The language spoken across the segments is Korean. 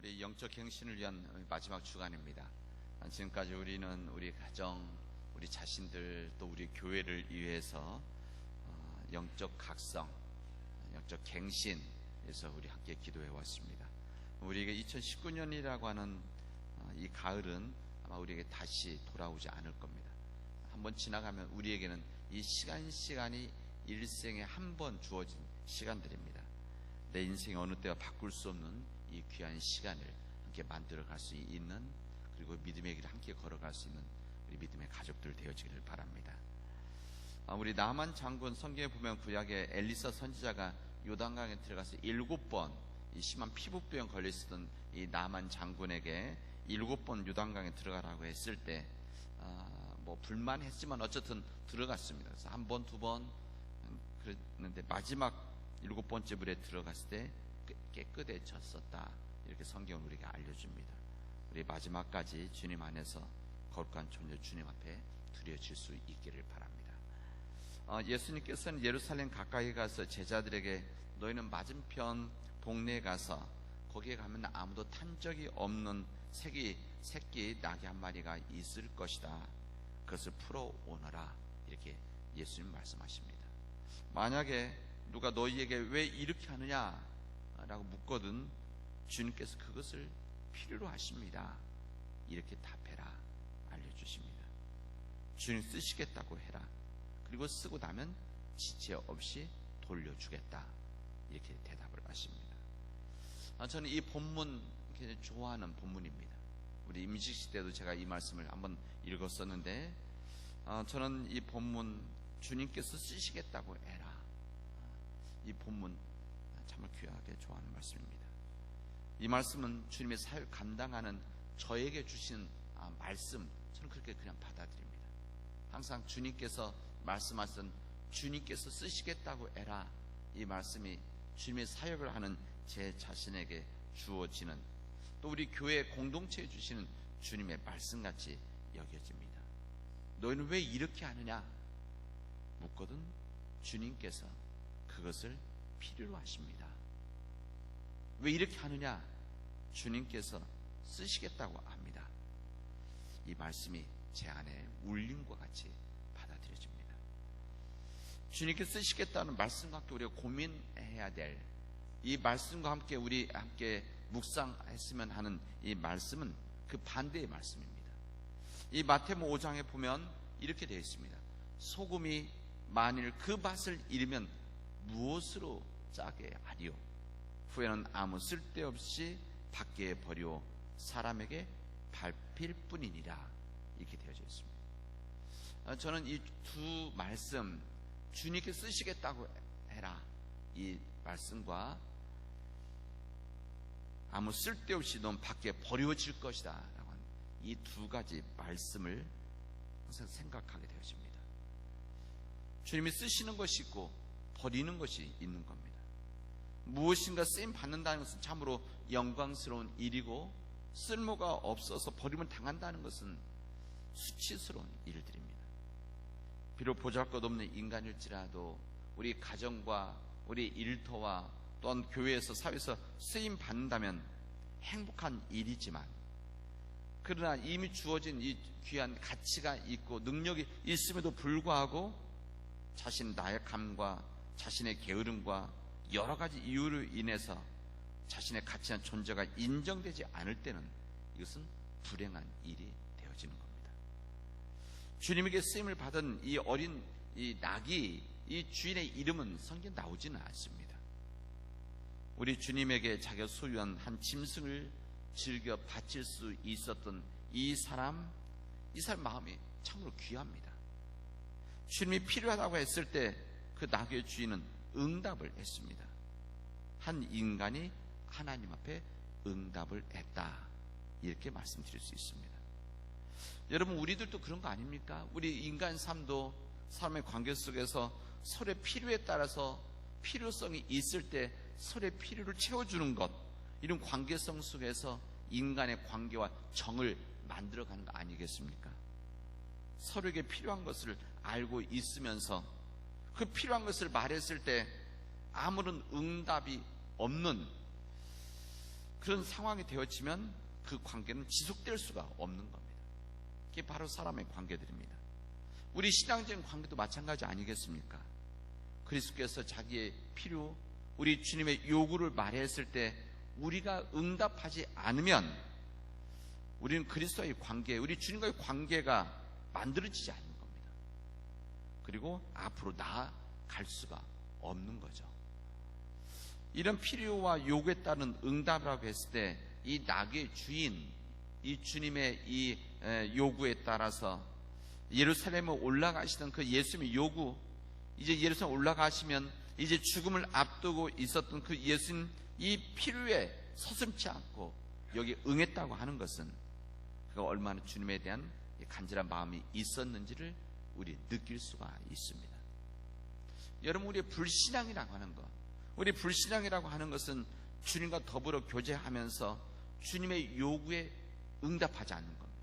우리 영적 갱신을 위한 마지막 주간입니다. 지금까지 우리는 우리 가정, 우리 자신들, 또 우리 교회를 위해서 영적 각성, 영적 갱신에서 우리 함께 기도해 왔습니다. 우리에게 2019년이라고 하는 이 가을은 아마 우리에게 다시 돌아오지 않을 겁니다. 한번 지나가면 우리에게는 이 시간이 일생에 한 번 주어진 시간들입니다. 내 인생의 어느 때와 바꿀 수 없는 이 귀한 시간을 함께 만들어 갈 수 있는, 그리고 믿음의 길을 함께 걸어갈 수 있는 우리 믿음의 가족들 되어지기를 바랍니다. 우리 나만 장군, 성경에 보면 구약에 엘리사 선지자가 요단강에 들어가서 7번 이 심한 피부병 걸렸었던 이 나만 장군에게 7번 요단강에 들어가라고 했을 때 뭐 불만했지만 어쨌든 들어갔습니다. 그래서 한 번, 두 번 그랬는데 마지막 7번째 물에 들어갔을 때 깨끗해졌었다. 이렇게 성경은 우리에게 알려줍니다. 우리 마지막까지 주님 안에서 거룩한 존재 주님 앞에 드려질 수 있기를 바랍니다. 예수님께서는 예루살렘 가까이 가서 제자들에게 너희는 맞은편 동네에 가서 거기에 가면 아무도 탄 적이 없는 새끼 나귀 한 마리가 있을 것이다. 그것을 풀어오너라. 이렇게 예수님 말씀하십니다. 만약에 누가 너희에게 왜 이렇게 하느냐 라고 묻거든 주님께서 그것을 필요로 하십니다. 이렇게 답해라 알려주십니다. 주님 쓰시겠다고 해라. 그리고 쓰고 나면 지체 없이 돌려주겠다. 이렇게 대답을 하십니다. 저는 이 본문 굉장히 좋아하는 본문입니다. 우리 임직시 때도 제가 이 말씀을 한번 읽었었는데 저는 이 본문 주님께서 쓰시겠다고 해라. 이 본문 정말 귀하게 좋아하는 말씀입니다. 이 말씀은 주님의 사역 감당하는 저에게 주신 말씀, 저는 그렇게 그냥 받아들입니다. 항상 주님께서 말씀하신 주님께서 쓰시겠다고 해라. 이 말씀이 주님의 사역을 하는 제 자신에게 주어지는, 또 우리 교회 공동체에 주시는 주님의 말씀같이 여겨집니다. 너희는 왜 이렇게 하느냐 묻거든 주님께서 그것을 필요로 하십니다. 왜 이렇게 하느냐? 주님께서 쓰시겠다고 합니다. 이 말씀이 제 안에 울림과 같이 받아들여집니다. 주님께서 쓰시겠다는 말씀과 함께 우리가 고민해야 될 이 말씀과 함께 우리 함께 묵상했으면 하는 이 말씀은 그 반대의 말씀입니다. 이 마태복음 5장에 보면 이렇게 되어 있습니다. 소금이 만일 그 맛을 잃으면 무엇으로 짜게 하리요? 후에는 아무 쓸데없이 밖에 버리오 사람에게 밟힐 뿐이니라. 이렇게 되어져 있습니다. 저는 이 두 말씀, 주님께 쓰시겠다고 해라 이 말씀과 아무 쓸데없이 넌 밖에 버려질 것이다 라고 하는 이 두 가지 말씀을 항상 생각하게 되어집니다. 주님이 쓰시는 것이 있고 버리는 것이 있는 겁니다. 무엇인가 쓰임 받는다는 것은 참으로 영광스러운 일이고, 쓸모가 없어서 버림을 당한다는 것은 수치스러운 일들입니다. 비록 보잘것없는 인간일지라도 우리 가정과 우리 일터와 또한 교회에서 사회에서 쓰임 받는다면 행복한 일이지만, 그러나 이미 주어진 이 귀한 가치가 있고 능력이 있음에도 불구하고 자신의 나약함과 자신의 게으름과 여러 가지 이유로 인해서 자신의 가치한 존재가 인정되지 않을 때는 이것은 불행한 일이 되어지는 겁니다. 주님에게 쓰임을 받은 이 어린 이 낙이, 이 주인의 이름은 성경에 나오지는 않습니다. 우리 주님에게 자기가 소유한 한 짐승을 즐겨 바칠 수 있었던 이 사람 마음이 참으로 귀합니다. 주님이 필요하다고 했을 때 그 낙의 주인은 응답을 했습니다. 한 인간이 하나님 앞에 응답을 했다. 이렇게 말씀드릴 수 있습니다. 여러분, 우리들도 그런 거 아닙니까? 우리 인간 삶도 삶의 관계 속에서 서로의 필요에 따라서 필요성이 있을 때 서로의 필요를 채워주는 것, 이런 관계성 속에서 인간의 관계와 정을 만들어가는 거 아니겠습니까? 서로에게 필요한 것을 알고 있으면서 그 필요한 것을 말했을 때 아무런 응답이 없는 그런 상황이 되어지면 그 관계는 지속될 수가 없는 겁니다. 그게 바로 사람의 관계들입니다. 우리 신앙적인 관계도 마찬가지 아니겠습니까? 그리스도께서 자기의 필요, 우리 주님의 요구를 말했을 때 우리가 응답하지 않으면 우리는 그리스도의 관계, 우리 주님과의 관계가 만들어지지 않는 겁니다. 그리고 앞으로 나아갈 수가 없는 거죠. 이런 필요와 요구에 따른 응답이라고 했을 때 이 낙의 주인, 이 주님의 이 요구에 따라서 예루살렘에 올라가시던 그 예수님의 요구, 이제 예루살렘 올라가시면 이제 죽음을 앞두고 있었던 그 예수님 이 필요에 서슴지 않고 여기 응했다고 하는 것은 그가 얼마나 주님에 대한 간절한 마음이 있었는지를 우리 느낄 수가 있습니다. 여러분, 우리의 불신앙이라고 하는 것, 우리 불신앙이라고 하는 것은 주님과 더불어 교제하면서 주님의 요구에 응답하지 않는 겁니다.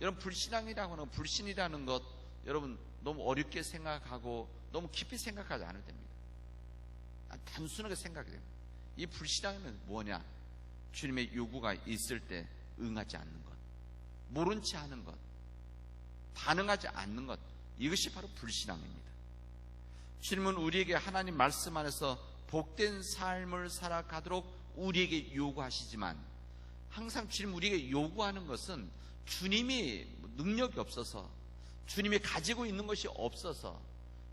여러분, 불신앙이라고 하는 것, 불신이라는 것, 여러분 너무 어렵게 생각하고 너무 깊이 생각하지 않아도 됩니다. 단순하게 생각이 됩니다. 이 불신앙은 뭐냐? 주님의 요구가 있을 때 응하지 않는 것, 모른 채 하는 것, 반응하지 않는 것, 이것이 바로 불신앙입니다. 주님은 우리에게 하나님 말씀 안에서 복된 삶을 살아가도록 우리에게 요구하시지만 항상 주님 우리에게 요구하는 것은 주님이 능력이 없어서, 주님이 가지고 있는 것이 없어서,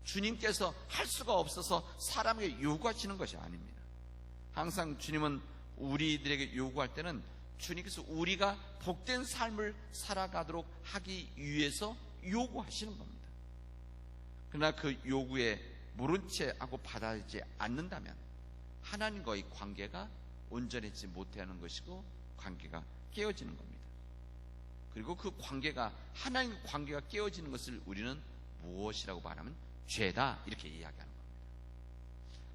주님께서 할 수가 없어서 사람에게 요구하시는 것이 아닙니다. 항상 주님은 우리들에게 요구할 때는 주님께서 우리가 복된 삶을 살아가도록 하기 위해서 요구하시는 겁니다. 그러나 그 요구에 모른 채 하고 받아들이지 않는다면 하나님과의 관계가 온전해지지 못하는 것이고 관계가 깨어지는 겁니다. 그리고 그 관계가, 하나님과 관계가 깨어지는 것을 우리는 무엇이라고 말하면 죄다, 이렇게 이야기하는 겁니다.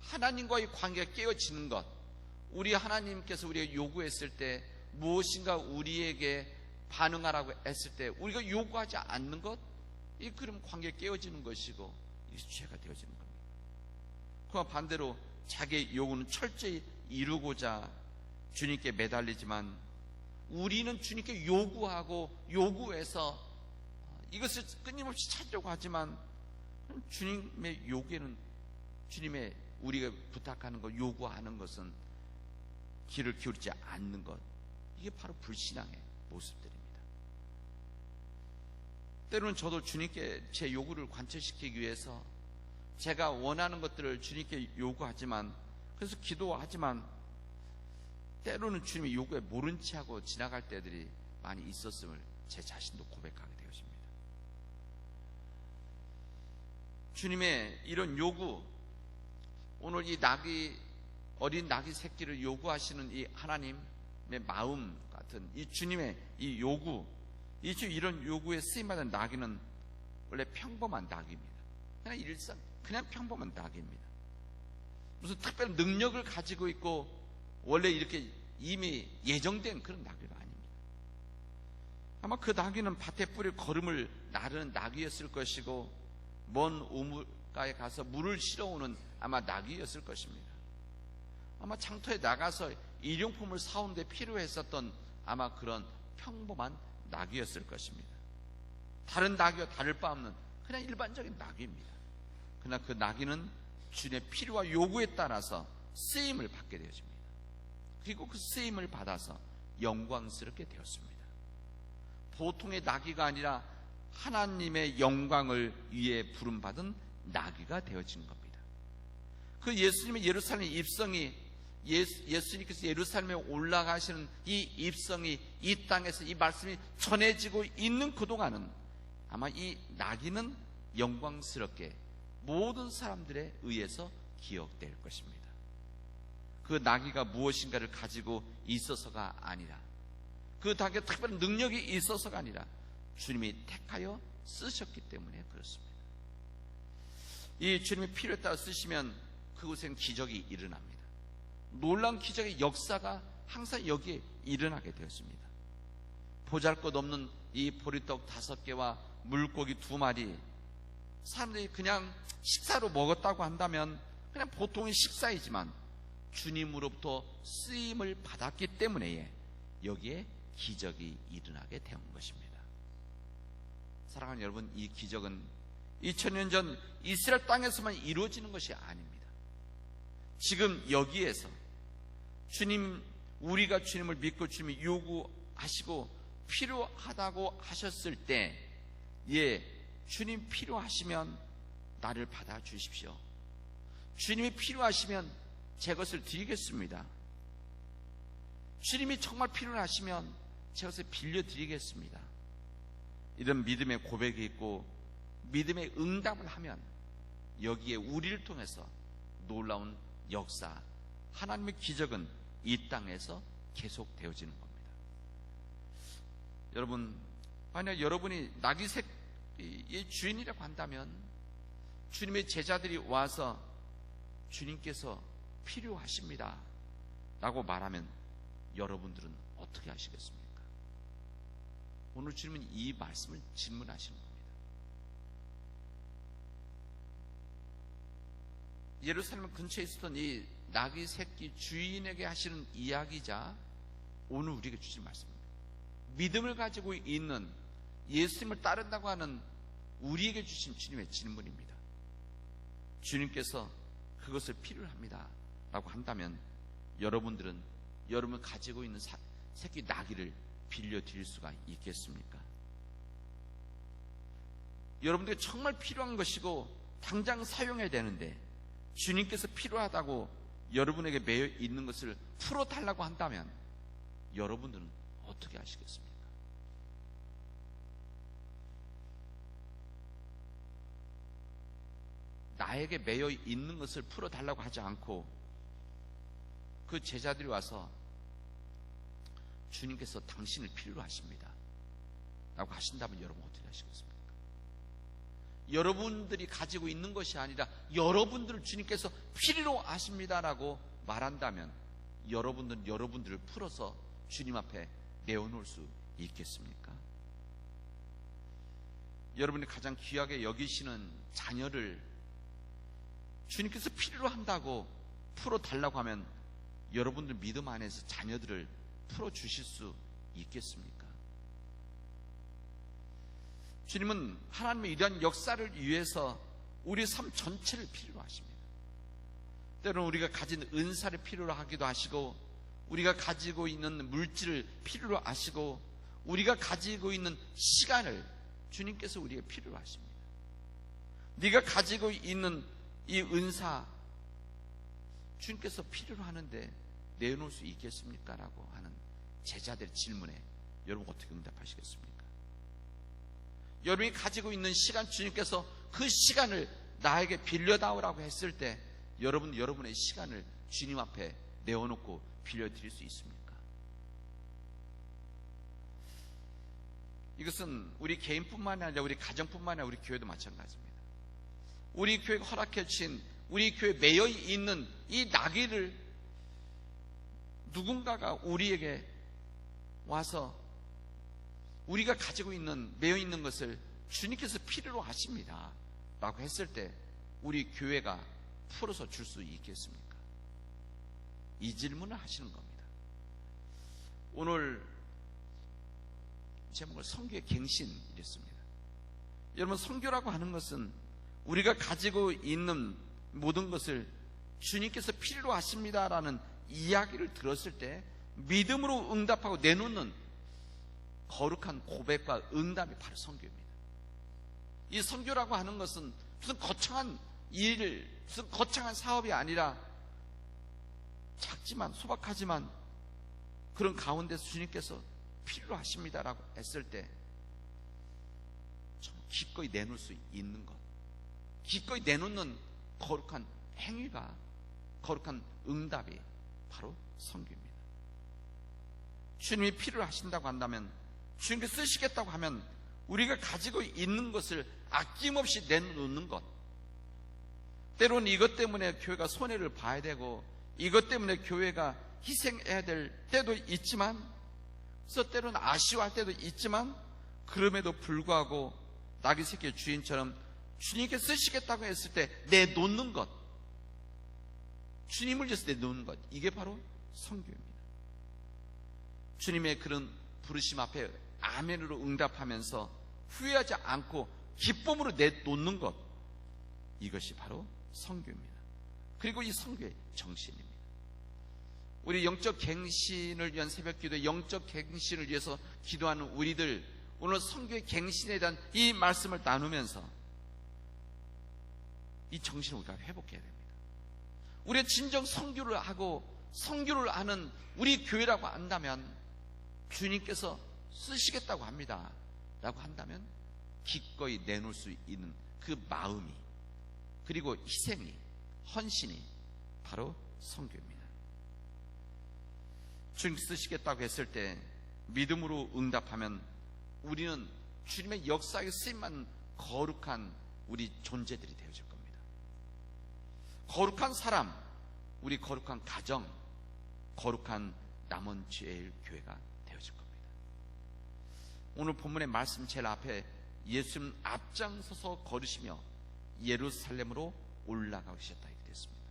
하나님과의 관계가 깨어지는 것, 우리 하나님께서 우리에게 요구했을 때 무엇인가 우리에게 반응하라고 했을 때 우리가 요구하지 않는 것, 이 그럼 관계가 깨어지는 것이고 이것이 죄가 되어지는 겁니다. 그와 반대로 자기의 요구는 철저히 이루고자 주님께 매달리지만 우리는 주님께 요구하고 요구해서 이것을 끊임없이 찾으려고 하지만 주님의 요구에는, 주님의 우리가 부탁하는 것, 요구하는 것은 귀를 기울이지 않는 것, 이게 바로 불신앙의 모습들입니다. 때로는 저도 주님께 제 요구를 관철시키기 위해서 제가 원하는 것들을 주님께 요구하지만, 그래서 기도하지만 때로는 주님의 요구에 모른 채 하고 지나갈 때들이 많이 있었음을 제 자신도 고백하게 되었습니다. 주님의 이런 요구, 오늘 이 어린 낙이 새끼를 요구하시는 이 하나님의 마음 같은 이 주님의 이 요구, 이런 요구에 쓰임받은 낙이는 원래 평범한 낙입니다. 그냥 일상, 그냥 평범한 낙입니다. 무슨 특별한 능력을 가지고 있고 원래 이렇게 이미 예정된 그런 나귀가 아닙니다. 아마 그 나귀는 밭에 뿌릴 거름을 나르는 나귀였을 것이고 먼 우물가에 가서 물을 실어오는 아마 나귀였을 것입니다. 아마 장터에 나가서 일용품을 사오는 데 필요했었던 아마 그런 평범한 나귀였을 것입니다. 다른 나귀와 다를 바 없는 그냥 일반적인 나귀입니다. 그러나 그 나귀는 주님의 필요와 요구에 따라서 쓰임을 받게 되어집니다. 그리고 그 쓰임을 받아서 영광스럽게 되었습니다. 보통의 나귀가 아니라 하나님의 영광을 위해 부름받은 나귀가 되어진 겁니다. 그 예수님의 예루살렘 입성이, 예수님께서 예루살렘에 올라가시는 이 입성이 이 땅에서 이 말씀이 전해지고 있는 그동안은 아마 이 나귀는 영광스럽게 모든 사람들에 의해서 기억될 것입니다. 그 나귀가 무엇인가를 가지고 있어서가 아니라, 그 나귀가 특별한 능력이 있어서가 아니라 주님이 택하여 쓰셨기 때문에 그렇습니다. 이 주님의 필요에 따라 쓰시면 그곳엔 기적이 일어납니다. 놀라운 기적의 역사가 항상 여기에 일어나게 되었습니다. 보잘것없는 이 보리떡 5개와 물고기 2마리, 사람들이 그냥 식사로 먹었다고 한다면 그냥 보통의 식사이지만 주님으로부터 쓰임을 받았기 때문에 여기에 기적이 일어나게 된 것입니다. 사랑하는 여러분, 이 기적은 2000년 전 이스라엘 땅에서만 이루어지는 것이 아닙니다. 지금 여기에서 우리가 주님을 믿고 주님이 요구하시고 필요하다고 하셨을 때, 주님 필요하시면 나를 받아주십시오. 주님이 필요하시면 제 것을 드리겠습니다. 주님이 정말 필요하시면 제 것을 빌려드리겠습니다. 이런 믿음의 고백이 있고 믿음의 응답을 하면 여기에 우리를 통해서 놀라운 역사, 하나님의 기적은 이 땅에서 계속되어지는 겁니다. 여러분, 만약 여러분이 나귀새의 주인이라고 한다면 주님의 제자들이 와서 주님께서 필요하십니다 라고 말하면 여러분들은 어떻게 하시겠습니까? 오늘 주님은 이 말씀을 질문하시는 겁니다. 예루살렘 근처에 있었던 이 나귀 새끼 주인에게 하시는 이야기자 오늘 우리에게 주신 말씀입니다. 믿음을 가지고 있는, 예수님을 따른다고 하는 우리에게 주신 주님의 질문입니다. 주님께서 그것을 필요로 합니다 라고 한다면 여러분들은 여러분 가지고 있는 새끼 나귀를 빌려드릴 수가 있겠습니까? 여러분들이 정말 필요한 것이고 당장 사용해야 되는데 주님께서 필요하다고 여러분에게 매여 있는 것을 풀어달라고 한다면 여러분들은 어떻게 하시겠습니까? 나에게 매여 있는 것을 풀어달라고 하지 않고 그 제자들이 와서 주님께서 당신을 필요로 하십니다 라고 하신다면 여러분 어떻게 하시겠습니까? 여러분들이 가지고 있는 것이 아니라 여러분들을 주님께서 필요로 하십니다라고 말한다면 여러분들은 여러분들을 풀어서 주님 앞에 내어놓을 수 있겠습니까? 여러분이 가장 귀하게 여기시는 자녀를 주님께서 필요로 한다고 풀어달라고 하면 여러분들 믿음 안에서 자녀들을 풀어주실 수 있겠습니까? 주님은 하나님의 이러한 역사를 위해서 우리 삶 전체를 필요로 하십니다. 때로는 우리가 가진 은사를 필요로 하기도 하시고, 우리가 가지고 있는 물질을 필요로 하시고, 우리가 가지고 있는 시간을 주님께서 우리에게 필요로 하십니다. 네가 가지고 있는 이 은사 주님께서 필요로 하는데 내놓을 수 있겠습니까? 라고 하는 제자들의 질문에 여러분 어떻게 응답하시겠습니까? 여러분이 가지고 있는 시간, 주님께서 그 시간을 나에게 빌려다오라고 했을 때 여러분, 여러분의 시간을 주님 앞에 내어놓고 빌려드릴 수 있습니까? 이것은 우리 개인뿐만 아니라 우리 가정뿐만 아니라 우리 교회도 마찬가지입니다. 우리 교회가 허락해 주신, 우리 교회에 매여 있는 이 나귀를 누군가가 우리에게 와서 우리가 가지고 있는, 매여 있는 것을 주님께서 필요로 하십니다 라고 했을 때 우리 교회가 풀어서 줄 수 있겠습니까? 이 질문을 하시는 겁니다. 오늘 제목은 선교의 갱신이랬습니다. 여러분, 선교라고 하는 것은 우리가 가지고 있는 모든 것을 주님께서 필요로 하십니다라는 이야기를 들었을 때 믿음으로 응답하고 내놓는 거룩한 고백과 응답이 바로 선교입니다. 이 선교라고 하는 것은 무슨 거창한 일, 무슨 거창한 사업이 아니라 작지만 소박하지만 그런 가운데서 주님께서 필요로 하십니다라고 했을 때 좀 기꺼이 내놓을 수 있는 것, 기꺼이 내놓는 거룩한 행위가, 거룩한 응답이 바로 선교입니다. 주님이 필요로 하신다고 한다면, 주님께서 쓰시겠다고 하면 우리가 가지고 있는 것을 아낌없이 내놓는 것, 때로는 이것 때문에 교회가 손해를 봐야 되고 이것 때문에 교회가 희생해야 될 때도 있지만, 그래서 때로는 아쉬워할 때도 있지만, 그럼에도 불구하고 나귀 새끼의 주인처럼 주님께 쓰시겠다고 했을 때 내놓는 것, 주님을 위해서 내놓는 것, 이게 바로 선교입니다. 주님의 그런 부르심 앞에 아멘으로 응답하면서 후회하지 않고 기쁨으로 내놓는 것, 이것이 바로 선교입니다. 그리고 이 선교의 정신입니다. 우리 영적 갱신을 위한 새벽기도에 영적 갱신을 위해서 기도하는 우리들, 오늘 선교의 갱신에 대한 이 말씀을 나누면서 이 정신을 우리가 회복해야 됩니다. 우리가 진정 선교를 하고 선교를 하는 우리 교회라고 한다면, 주님께서 쓰시겠다고 합니다 라고 한다면 기꺼이 내놓을 수 있는 그 마음이, 그리고 희생이, 헌신이 바로 선교입니다. 주님 쓰시겠다고 했을 때 믿음으로 응답하면 우리는 주님의 역사에 쓰임만 거룩한 우리 존재들이 되어질 겁니다. 거룩한 사람, 우리 거룩한 가정, 거룩한 남원지엘 교회가 되어질 겁니다. 오늘 본문의 말씀 제일 앞에 예수님 앞장서서 걸으시며 예루살렘으로 올라가셨다 이렇게 됐습니다.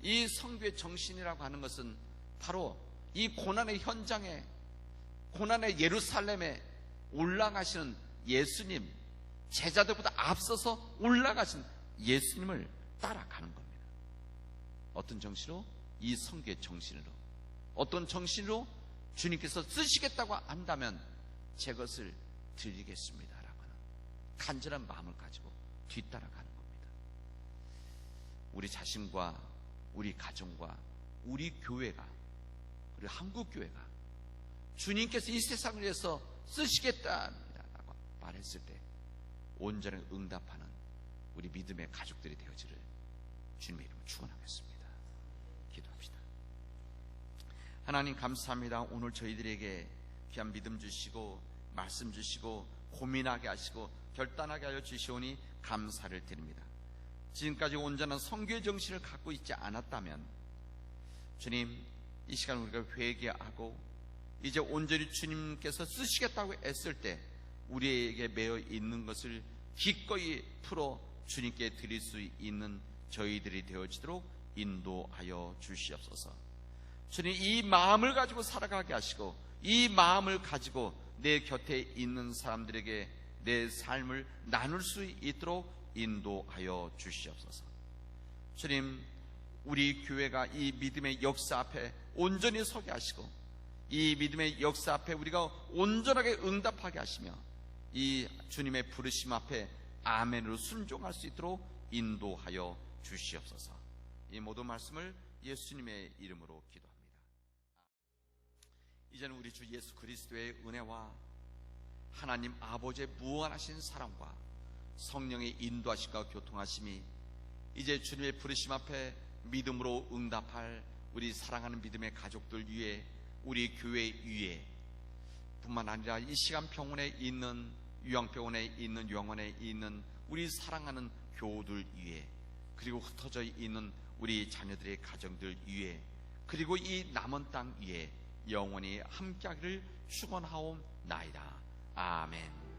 이 선교의 정신이라고 하는 것은 바로 이 고난의 현장에, 고난의 예루살렘에 올라가시는 예수님, 제자들보다 앞서서 올라가신 예수님을 따라가는 겁니다. 어떤 정신으로? 이 선교의 정신으로. 어떤 정신으로? 주님께서 쓰시겠다고 한다면 제 것을 드리겠습니다 라고 하는 간절한 마음을 가지고 뒤따라가는 겁니다. 우리 자신과 우리 가정과 우리 교회가, 그리고 한국교회가 주님께서 이 세상을 위해서 쓰시겠다라고 말했을 때 온전히 응답하는 우리 믿음의 가족들이 되어지를 주님의 이름으로 축원하겠습니다. 기도합시다. 하나님 감사합니다. 오늘 저희들에게 귀한 믿음 주시고 말씀 주시고 고민하게 하시고 결단하게 하여 주시오니 감사를 드립니다. 지금까지 온전한 선교의 정신을 갖고 있지 않았다면 주님, 이 시간 우리가 회개하고 이제 온전히 주님께서 쓰시겠다고 했을 때 우리에게 매여 있는 것을 기꺼이 풀어 주님께 드릴 수 있는 저희들이 되어지도록 인도하여 주시옵소서. 주님, 이 마음을 가지고 살아가게 하시고 이 마음을 가지고 내 곁에 있는 사람들에게 내 삶을 나눌 수 있도록 인도하여 주시옵소서. 주님, 우리 교회가 이 믿음의 역사 앞에 온전히 서게 하시고 이 믿음의 역사 앞에 우리가 온전하게 응답하게 하시며 이 주님의 부르심 앞에 아멘으로 순종할 수 있도록 인도하여 주시옵소서. 이 모든 말씀을 예수님의 이름으로 기도합니다. 이제는 우리 주 예수 그리스도의 은혜와 하나님 아버지의 무한하신 사랑과 성령의 인도하심과 교통하심이 이제 주님의 부르심 앞에 믿음으로 응답할 우리 사랑하는 믿음의 가족들 위에, 우리 교회 위에 뿐만 아니라 이 시간병원에 있는, 요양병원에 있는, 요양원에 있는 우리 사랑하는 교우들 위에, 그리고 흩어져 있는 우리 자녀들의 가정들 위에, 그리고 이 남은 땅 위에 영원히 함께하기를 축원하옵나이다. 아멘.